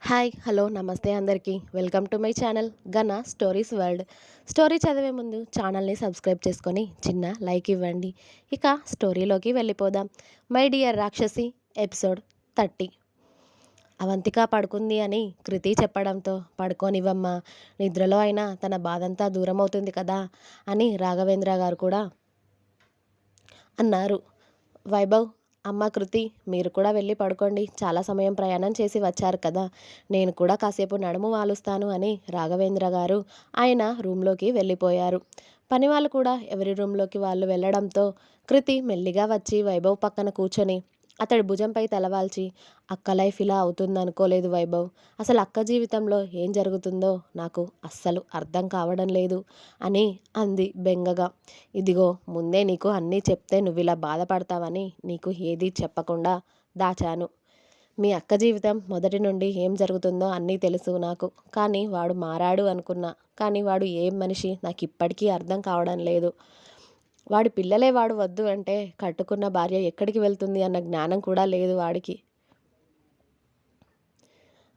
Hi hello నమస్తే అందరికీ welcome to my channel గన స్టోరీస్ వరల్డ్. స్టోరీ చదివే ముందు ఛానల్ని సబ్స్క్రైబ్ చేసుకొని చిన్న లైక్ ఇవ్వండి. ఇక స్టోరీలోకి వెళ్ళిపోదాం. మై డియర్ రాక్షసి ఎపిసోడ్ 30. అవంతిక పడుకుంది అని కృతి చెప్పడంతో పడుకోనివ్వమ్మా, నిద్రలో అయినా తన బాధంతా దూరం అవుతుంది కదా అని రాఘవేంద్ర గారు కూడా అన్నారు. వైభవ్, అమ్మ కృతి, మీరు కూడా వెళ్ళి పడుకోండి, చాలా సమయం ప్రయాణం చేసి వచ్చారు కదా, నేను కూడా కాసేపు నడుము వాలుస్తాను అని రాఘవేంద్ర గారు ఆయన రూమ్లోకి వెళ్ళిపోయారు. పనివాళ్ళు కూడా ఎవరి రూమ్లోకి వాళ్ళు వెళ్ళడంతో కృతి మెల్లిగా వచ్చి వైభవ్ పక్కన కూర్చొని అతడి భుజంపై తలవాల్చి, అక్క లైఫ్ ఇలా అవుతుందనుకోలేదు వైభవ్. అసలు అక్క జీవితంలో ఏం జరుగుతుందో నాకు అస్సలు అర్థం కావడం లేదు అని అంది బెంగగా. ఇదిగో ముందే నీకు అన్నీ చెప్తే నువ్వు ఇలా బాధపడతావని నీకు ఏదీ చెప్పకుండా దాచాను. మీ అక్క జీవితం మొదటి నుండి ఏం జరుగుతుందో అన్నీ తెలుసు నాకు. కానీ వాడు మారాడు అనుకున్నా. కానీ వాడు ఏం మనిషి నాకు ఇప్పటికీ అర్థం కావడం లేదు. వాడి పిల్లలే వాడు వద్దు అంటే కట్టుకున్న భార్య ఎక్కడికి వెళ్తుంది అన్న జ్ఞానం కూడా లేదు వాడికి.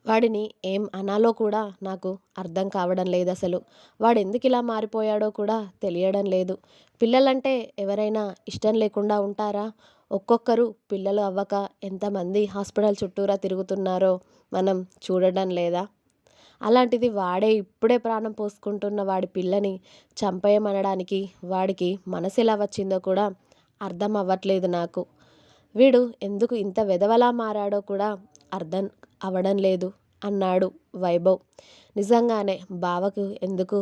వాడిని ఏం అనాలో కూడా నాకు అర్థం కావడం లేదు అసలు. వాడెందుకు ఇలా మారిపోయాడో కూడా తెలియడం లేదు. పిల్లలంటే ఎవరైనా ఇష్టం లేకుండా ఉంటారా? ఒక్కొక్కరు పిల్లలు అవ్వక ఎంతమంది హాస్పిటల్ చుట్టూరా తిరుగుతున్నారో మనం చూడడం లేదా? అలాంటిది వాడే ఇప్పుడే ప్రాణం పోసుకుంటున్న వాడి పిల్లని చంపేయమనడానికి వాడికి మనసు ఎలా వచ్చిందో కూడా అర్థం అవ్వట్లేదు నాకు. వీడు ఎందుకు ఇంత వెధవలా మారాడో కూడా అర్థం అవ్వడం లేదు అన్నాడు వైభవ్. నిజంగానే బావకు ఎందుకు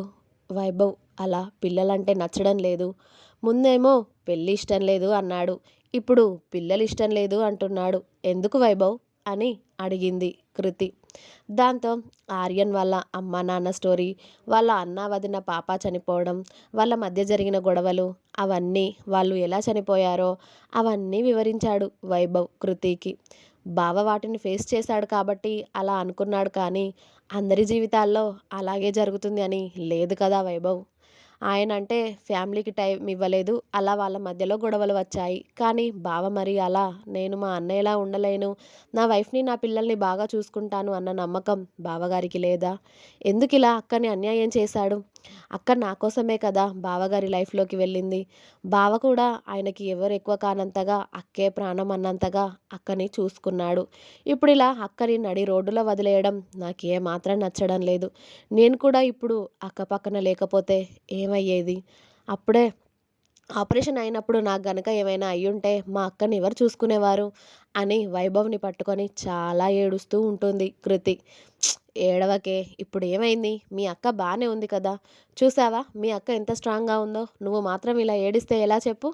వైభవ్ అలా పిల్లలంటే నచ్చడం లేదు? ముందేమో పెళ్ళి ఇష్టం లేదు అన్నాడు, ఇప్పుడు పిల్లలు ఇష్టం లేదు అంటున్నాడు. ఎందుకు వైభవ్ అని అడిగింది కృతి. దాంతో ఆర్యన్ వాళ్ళ అమ్మ నాన్న స్టోరీ, వాళ్ళ అన్న వదిన పాప చనిపోవడం, వాళ్ళ మధ్య జరిగిన గొడవలు, అవన్నీ వాళ్ళు ఎలా చనిపోయారో అవన్నీ వివరించాడు వైభవ్ కృతికి. బావ వాటిని ఫేస్ చేశాడు కాబట్టి అలా అనుకున్నాడు, కానీ అందరి జీవితాల్లో అలాగే జరుగుతుంది అని లేదు కదా వైభవ్. ఆయన అంటే ఫ్యామిలీకి టైం ఇవ్వలేదు, అలా వాళ్ళ మధ్యలో గొడవలు వచ్చాయి. కానీ బావ మరి అలా నేను మా అన్నయ్యలా ఉండలేను, నా వైఫ్ని నా పిల్లల్ని బాగా చూసుకుంటాను అన్న నమ్మకం బావగారికి లేదా? ఎందుకు ఇలా అక్కని అన్యాయం చేశాడు? అక్క నా కోసమే కదా బావగారి లైఫ్లోకి వెళ్ళింది. బావ కూడా ఆయనకి ఎవరు ఎక్కువ కానంతగా అక్కే ప్రాణం అన్నంతగా అక్కని చూసుకున్నాడు. ఇప్పుడు ఇలా అక్కని నడి రోడ్డులో వదిలేయడం నాకు ఏమాత్రం నచ్చడం లేదు. నేను కూడా ఇప్పుడు అక్క పక్కన లేకపోతే ఏమయ్యేది? అప్పుడే ఆపరేషన్ అయినప్పుడు నాకు గనక ఏమైనా అయ్యుంటే మా అక్కని ఎవరు చూసుకునేవారు అని వైభవ్ని పట్టుకొని చాలా ఏడుస్తూ ఉంటుంది కృతి. ఏడవకే, ఇప్పుడు ఏమైంది? మీ అక్క బాగానే ఉంది కదా, చూసావా మీ అక్క ఎంత స్ట్రాంగ్గా ఉందో, నువ్వు మాత్రం ఇలా ఏడిస్తే ఎలా చెప్పు?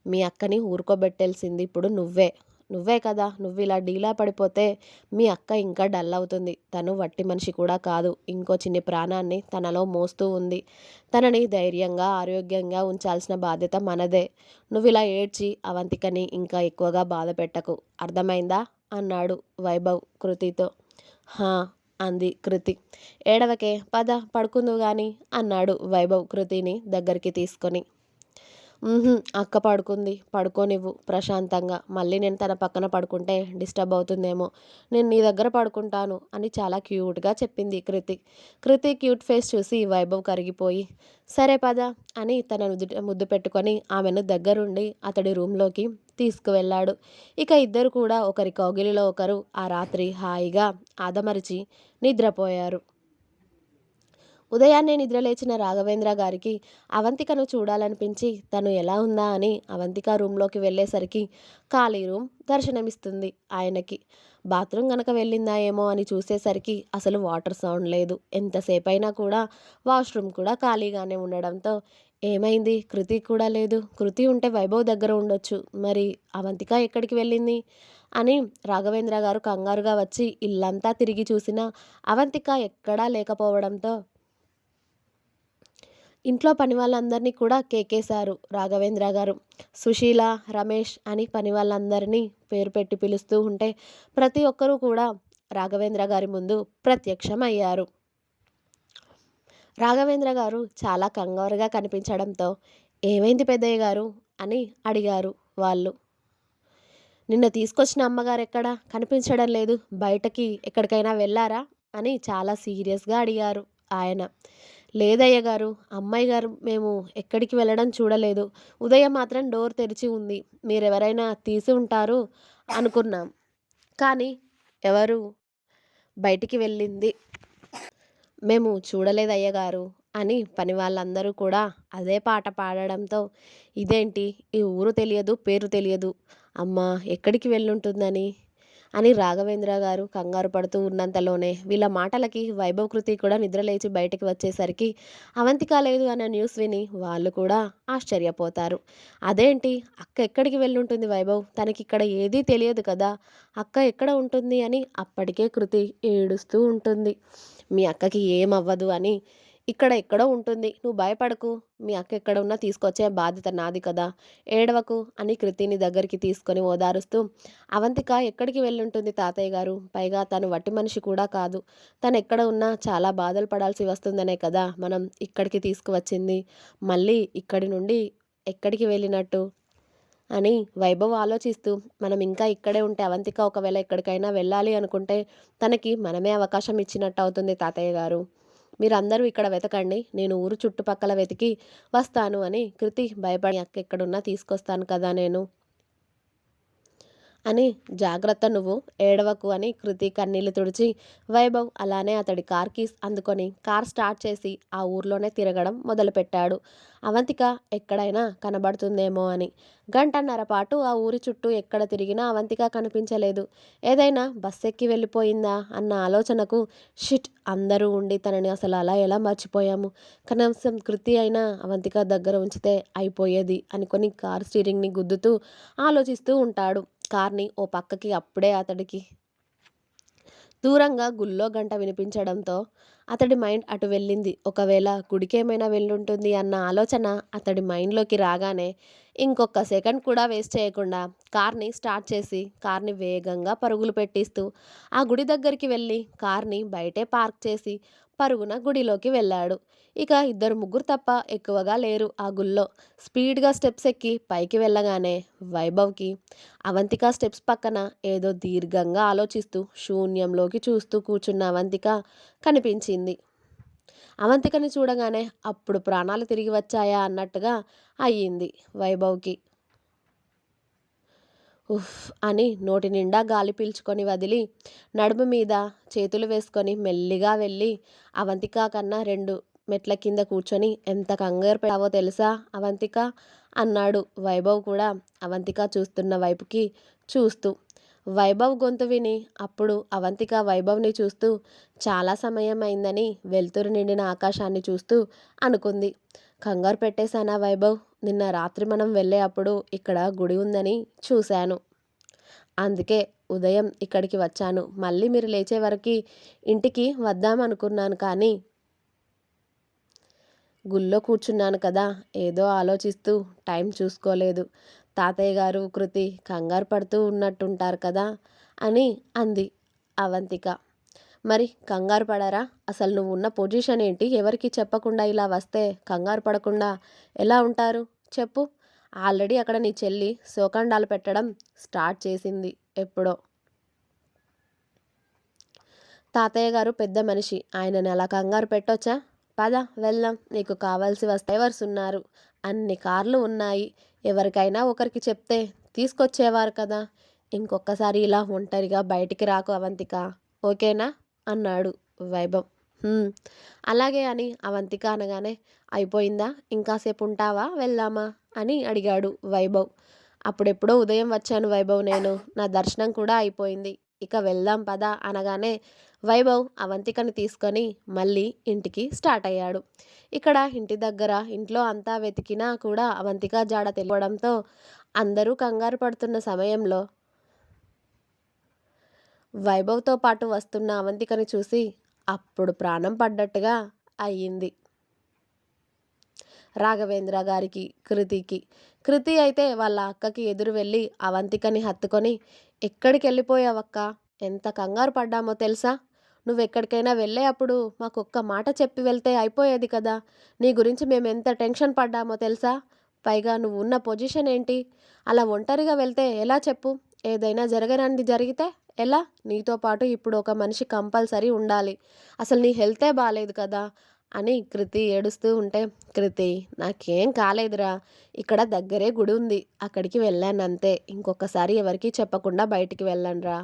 మీ అక్కని ఊరుకోబెట్టాల్సింది ఇప్పుడు నువ్వే. నువ్వే కదా, నువ్వు ఇలా డీలా పడిపోతే మీ అక్క ఇంకా డల్ అవుతుంది. తను వట్టి మనిషి కూడా కాదు, ఇంకో చిన్ని ప్రాణాన్ని తనలో మోస్తూ ఉంది. తనని ధైర్యంగా ఆరోగ్యంగా ఉంచాల్సిన బాధ్యత మనదే. నువ్వు ఇలా ఏడ్చి అవంతికని ఇంకా ఎక్కువగా బాధ పెట్టకు, అర్థమైందా అన్నాడు వైభవ్ కృతితో. హా అంది కృతి. ఏడవకే, పద పడుకుందువు గాని అన్నాడు వైభవ్ కృతిని దగ్గరికి తీసుకొని. అక్క పడుకుంది, పడుకోనివ్వు ప్రశాంతంగా. మళ్ళీ నేను తన పక్కన పడుకుంటే డిస్టర్బ్ అవుతుందేమో, నేను నీ దగ్గర పడుకుంటాను అని చాలా క్యూట్గా చెప్పింది కృతి. కృతి క్యూట్ ఫేస్ చూసి వైభవ్ కరిగిపోయి, సరే పద అని తన ముద్దు పెట్టుకొని ఆమెను దగ్గరుండి అతడి రూమ్లోకి తీసుకువెళ్ళాడు. ఇక ఇద్దరు కూడా ఒకరి కౌగిలిలో ఒకరు ఆ రాత్రి హాయిగా ఆదమరిచి నిద్రపోయారు. ఉదయాన్నే నిద్రలేచిన రాఘవేంద్ర గారికి అవంతికను చూడాలనిపించి తను ఎలా ఉందా అని అవంతిక రూమ్లోకి వెళ్ళేసరికి ఖాళీ రూమ్ దర్శనమిస్తుంది ఆయనకి. బాత్రూమ్ గనక వెళ్ళిందా ఏమో అని చూసేసరికి అసలు వాటర్ సౌండ్ లేదు. ఎంతసేపు అయినా కూడా వాష్రూమ్ కూడా ఖాళీగానే ఉండడంతో ఏమైంది, కృతి కూడా లేదు, కృతి ఉంటే వైభవ్ దగ్గర ఉండొచ్చు, మరి అవంతిక ఎక్కడికి వెళ్ళింది అని రాఘవేంద్ర గారు కంగారుగా వచ్చి ఇల్లంతా తిరిగి చూసినా అవంతిక ఎక్కడా లేకపోవడంతో ఇంట్లో పని వాళ్ళందరినీ కూడా కేకేశారు రాఘవేంద్ర గారు. సుశీల, రమేష్ అని పని వాళ్ళందరినీ పేరు పెట్టి పిలుస్తూ ఉంటే ప్రతి ఒక్కరూ కూడా రాఘవేంద్ర గారి ముందు ప్రత్యక్షం అయ్యారు. రాఘవేంద్ర గారు చాలా కంగారుగా కనిపించడంతో ఏమైంది పెద్దయ్య గారు అని అడిగారు వాళ్ళు. నిన్న తీసుకొచ్చిన అమ్మగారెక్కడా? కనిపించడం లేదు. బయటకి ఎక్కడికైనా వెళ్లారా? అని చాలా సీరియస్‌గా అడిగారు ఆయన. లేదయ్య గారు, అమ్మాయి గారు మేము ఎక్కడికి వెళ్ళడం చూడలేదు. ఉదయం మాత్రం డోర్ తెరిచి ఉంది. మీరెవరైనా తీసి ఉంటారు అనుకున్నాం. కానీ ఎవరు బయటికి వెళ్ళింది మేము చూడలేదయ్యగారు అని పనివాళ్ళందరూ కూడా అదే పాట పాడడంతో, ఇదేంటి ఈ ఊరు తెలియదు, పేరు తెలియదు. అమ్మా! ఎక్కడికి వెళ్ళుంటుందని అని రాఘవేంద్ర గారు కంగారు పడుతూ ఉన్నంతలోనే వీళ్ళ మాటలకి వైభవ్, కృతి కూడా నిద్రలేచి బయటికి వచ్చేసరికి అవంతిక లేదు అన్న న్యూస్ విని వాళ్ళు కూడా ఆశ్చర్యపోతారు. అదేంటి అక్క ఎక్కడికి వెళ్ళుంటుంది వైభవ్? తనకిక్కడ ఏదీ తెలియదు కదా! అక్క ఎక్కడ ఉంటుంది అని అప్పటికే కృతి ఏడుస్తూ ఉంటుంది. మీ అక్కకి ఏమవ్వదు అని ఇక్కడ ఎక్కడో ఉంటుంది. నువ్వు భయపడకు. మీ అక్క ఎక్కడ ఉన్నా తీసుకొచ్చే బాధ్యత నాది కదా! ఏడవకు అని కృతిని దగ్గరికి తీసుకొని ఓదారుస్తూ, అవంతిక ఎక్కడికి వెళ్ళుంటుంది తాతయ్య గారు? పైగా తను వట్టి మనిషి కూడా కాదు. తనెక్కడ ఉన్నా చాలా బాధలు పడాల్సి వస్తుందనే కదా మనం ఇక్కడికి తీసుకువచ్చింది. మళ్ళీ ఇక్కడి నుండి ఎక్కడికి వెళ్ళినట్టు? అని వైభవ్ ఆలోచిస్తూ, మనం ఇంకా ఇక్కడే ఉంటే అవంతిక ఒకవేళ ఎక్కడికైనా వెళ్ళాలి అనుకుంటే తనకి మనమే అవకాశం ఇచ్చినట్టు అవుతుంది తాతయ్య గారు. మీరందరూ ఇక్కడ వెతకండి. నేను ఊరు చుట్టుపక్కల వెతికి వస్తాను అని కృతి భయపడి అక్క ఎక్కడున్నా తీసుకొస్తాను కదా నేను అని జాగ్రత్త నువ్వు ఏడవకు అని కృతి కన్నీళ్లు తుడిచి వైభవ్ అలానే అతడి కార్ కీస్ అందుకొని కార్ స్టార్ట్ చేసి ఆ ఊర్లోనే తిరగడం మొదలుపెట్టాడు. అవంతిక ఎక్కడైనా కనబడుతుందేమో అని. గంటన్నర పాటు ఆ ఊరి చుట్టూ ఎక్కడ తిరిగినా అవంతిక కనిపించలేదు. ఏదైనా బస్ ఎక్కి వెళ్ళిపోయిందా అన్న ఆలోచనకు షిట్, అందరూ ఉండి తనని అసలు అలా ఎలా మర్చిపోయాము. కనీసం కృతి అయినా అవంతిక దగ్గర ఉంచితే అయిపోయేది అనుకొని కార్ స్టీరింగ్ని గుద్దుతూ ఆలోచిస్తూ ఉంటాడు. కార్‌ని ఓ పక్కకి అప్పుడే అతడికి దూరంగా గుళ్ళో గంట వినిపించడంతో అతడి మైండ్ అటు వెళ్ళింది. ఒకవేళ గుడికేమైనా వెళ్ళుంటుంది అన్న ఆలోచన అతడి మైండ్‌లోకి రాగానే ఇంకొక సెకండ్ కూడా వేస్ట్ చేయకుండా కార్‌ని స్టార్ట్ చేసి కార్‌ని వేగంగా పరుగులు పెట్టిస్తూ ఆ గుడి దగ్గరికి వెళ్ళి కార్‌ని బయటే పార్క్ చేసి పరుగున గుడిలోకి వెళ్ళాడు. ఇక ఇద్దరు ముగ్గురు తప్ప ఎక్కువగా లేరు ఆ గుళ్ళో. స్పీడ్‌గా స్టెప్స్ ఎక్కి పైకి వెళ్ళగానే వైభవ్‌కి అవంతిక స్టెప్స్ పక్కన ఏదో దీర్ఘంగా ఆలోచిస్తూ శూన్యంలోకి చూస్తూ కూర్చున్న అవంతిక కనిపించింది. అవంతికని చూడగానే అప్పుడు ప్రాణాలు తిరిగి వచ్చాయా అన్నట్టుగా అయ్యింది వైభవ్‌కి. ఉఫ్ అని నోటి నిండా గాలి పీల్చుకొని వదిలి నడుము మీద చేతులు వేసుకొని మెల్లిగా వెళ్ళి అవంతిక కన్నా 2 మెట్ల కింద కూర్చొని, ఎంత కంగారు పడావో తెలుసా అవంతిక అన్నాడు వైభవ్ కూడా అవంతిక చూస్తున్న వైపుకి చూస్తూ. వైభవ్ గొంతు విని అప్పుడు అవంతిక వైభవ్ని చూస్తూ చాలా సమయం అయిందని వెలుతురు నిండిన ఆకాశాన్ని చూస్తూ అనుకుంది. కంగారు పెట్టేశానా వైభవ్? నిన్న రాత్రి మనం వెళ్ళే అప్పుడు ఇక్కడ గుడి ఉందని చూశాను. అందుకే ఉదయం ఇక్కడికి వచ్చాను. మళ్ళీ మీరు లేచే వరకి ఇంటికి వద్దామనుకున్నాను కానీ గుళ్ళో కూర్చున్నాను కదా! ఏదో ఆలోచిస్తూ టైం చూసుకోలేదు. తాతయ్య గారు, కృతి కంగారు పడుతూ ఉన్నట్టుంటారు కదా! అని అంది అవంతిక. మరి కంగారు పడరా? అసలు నువ్వున్న పొజిషన్ ఏంటి? ఎవరికీ చెప్పకుండా ఇలా వస్తే కంగారు పడకుండా ఎలా ఉంటారు చెప్పు? ఆల్రెడీ అక్కడ నీ చెల్లి శోకండాలు పెట్టడం స్టార్ట్ చేసింది ఎప్పుడో. తాతయ్య గారు పెద్ద మనిషి. ఆయనని అలా కంగారు పెట్టొచ్చా? పద వెళ్దాం. నీకు కావాల్సి వస్తే డ్రైవర్స్ ఉన్నారు. అన్ని కార్లు ఉన్నాయి. ఎవరికైనా ఒకరికి చెప్తే తీసుకొచ్చేవారు కదా! ఇంకొక్కసారి ఇలా ఒంటరిగా బయటికి రాకు అవంతిక. ఓకేనా? అన్నాడు వైభవ్. "హ్మ్. అలాగే" అని అవంతిక అనగానే, అయిపోయిందా? ఇంకాసేపు ఉంటావా? వెళ్దామా? అని అడిగాడు వైభవ్. అప్పుడెప్పుడో ఉదయం వచ్చాను వైభవ్ నేను. నా దర్శనం కూడా అయిపోయింది. ఇక వెళ్దాం పద అనగానే వైభవ్ అవంతికని తీసుకొని మళ్ళీ ఇంటికి స్టార్ట్ అయ్యాడు. ఇక్కడ ఇంటి దగ్గర ఇంట్లో అంతా వెతికినా కూడా అవంతిక జాడ తెలియడంతో అందరూ కంగారు పడుతున్న సమయంలో వైభవ్‌తో పాటు వస్తున్న అవంతికని చూసి అప్పుడు ప్రాణం పడ్డట్టుగా అయ్యింది రాఘవేంద్ర గారికి, కృతికి. కృతి అయితే వాళ్ళ అక్కకి ఎదురు వెళ్ళి అవంతికని హత్తుకొని, "ఎక్కడికెళ్ళిపోయావక్కా? ఎంత కంగారు పడ్డామో తెలుసా? నువ్వెక్కడికైనా వెళ్ళే అప్పుడు మాకొక్క మాట చెప్పి వెళ్తే అయిపోయేది కదా! నీ గురించి మేమెంత టెన్షన్ పడ్డామో తెలుసా? పైగా నువ్వున్న పొజిషన్ ఏంటి? అలా ఒంటరిగా వెళ్తే ఎలా చెప్పు? ఏదైనా జరగరానిది జరిగితే ఎలా? నీతో పాటు ఇప్పుడు ఒక మనిషి కంపల్సరీ ఉండాలి. అసలు నీ హెల్తే బాలేదు కదా!" అని కృతి ఏడుస్తూ ఉంటే, "కృతి నాకేం కాలేదురా. ఇక్కడ దగ్గరే గుడి ఉంది. అక్కడికి వెళ్ళానంతే. ఇంకొకసారి ఎవరికీ చెప్పకుండా బయటికి వెళ్ళనురా.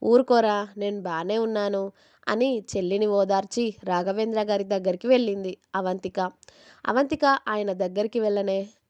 ఊరుకోరా నేను బానే ఉన్నాను" అని చెల్లిని ఓదార్చి రాఘవేంద్ర గారి దగ్గరికి వెళ్ళింది అవంతిక. అవంతిక ఆయన దగ్గరికి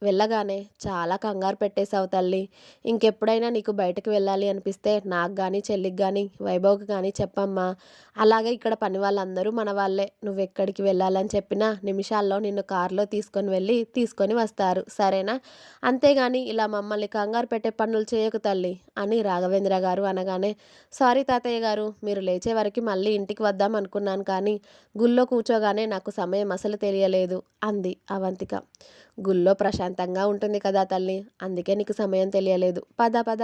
వెళ్ళగానే, "చాలా కంగారు పెట్టేశావు తల్లి. ఇంకెప్పుడైనా నీకు బయటకు వెళ్ళాలి అనిపిస్తే నాకు గానీ, చెల్లికి గానీ, వైభవ్‌కి గానీ చెప్పమ్మా. అలాగే ఇక్కడ పని వాళ్ళందరూ మన వాళ్ళే. నువ్వెక్కడికి వెళ్ళాలని చెప్పినా నిమిషాల్లో నిన్ను కారులో తీసుకొని వెళ్ళి తీసుకొని వస్తారు. సరేనా? అంతేగాని ఇలా మమ్మల్ని కంగారు పెట్టే పనులు చేయకు తల్లి" అని రాఘవేంద్ర గారు అనగానే, "సారీ తాతయ్య గారు. మీరు లేచే వరకి మళ్ళీ ఇంటికి వద్దాం అనుకున్నాను కానీ, గుళ్ళో కూర్చోగానే నాకు సమయం అసలు తెలియలేదు" అంది అవంతిక. "గుళ్ళో ప్రశాంతంగా ఉంటుంది కదా తల్లి. అందుకే నీకు సమయం తెలియలేదు. పద పద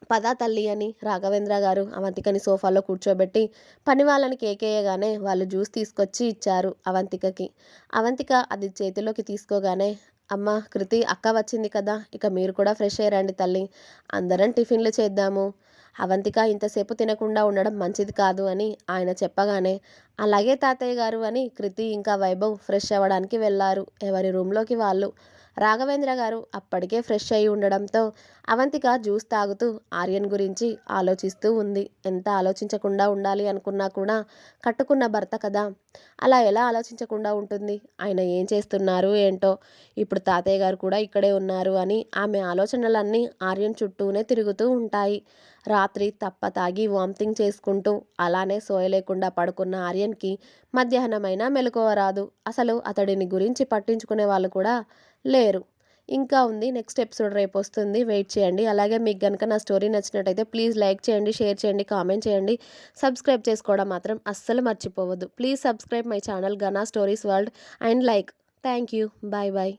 పద తల్లి" అని రాఘవేంద్ర గారు అవంతికని సోఫాలో కూర్చోబెట్టి పని వాళ్ళని కేకేయగానే వాళ్ళు జ్యూస్ తీసుకొచ్చి ఇచ్చారు అవంతికకి. అవంతిక అది చేతిలోకి తీసుకోగానే, "అమ్మ కృతి అక్క వచ్చింది కదా! ఇక మీరు కూడా ఫ్రెష్ అయ్యి రండి తల్లి. అందరం టిఫిన్‌లు చేద్దాము. అవంతిక ఇంతసేపు తినకుండా ఉండడం మంచిది కాదు" అని ఆయన చెప్పగానే, "అలాగే తాతయ్య గారు" అని కృతి ఇంకా వైభవ్ ఫ్రెష్ అవ్వడానికి వెళ్లారు ఎవరి రూమ్‌లోకి వాళ్ళు. రాఘవేంద్ర గారు అప్పటికే ఫ్రెష్ అయ్యి ఉండడంతో అవంతిక జ్యూస్ తాగుతూ ఆర్యన్ గురించి ఆలోచిస్తూ ఉంది. ఎంత ఆలోచించకుండా ఉండాలి అనుకున్నా కూడా కట్టుకున్న భర్త కదా! అలా ఎలా ఆలోచించకుండా ఉంటుంది? ఆయన ఏం చేస్తున్నారు ఏంటో? ఇప్పుడు తాతయ్య గారు కూడా ఇక్కడే ఉన్నారు అని ఆమె ఆలోచనలన్నీ ఆర్యన్ చుట్టూనే తిరుగుతూ ఉంటాయి. రాత్రి తాగి వామిటింగ్ చేసుకుంటూ అలానే సోయలేకుండా పడుకున్న ఆర్యన్‌కి మధ్యాహ్నమైనా మెలకువ రాదు. అసలు అతడిని గురించి పట్టించుకునే వాళ్ళు కూడా లేరు. ఇంకా ఉంది. Next episode రేపొస్తుంది. వెయిట్ చేయండి. అలాగే మీకు గనుక నా స్టోరీ నచ్చినట్టయితే ప్లీజ్ లైక్ చేయండి, షేర్ చేయండి, కామెంట్ చేయండి. సబ్స్క్రైబ్ చేసుకోవడం మాత్రం అస్సలు మర్చిపోవద్దు. Please subscribe my channel 'Ghana stories world' and like. Thank you. Bye bye.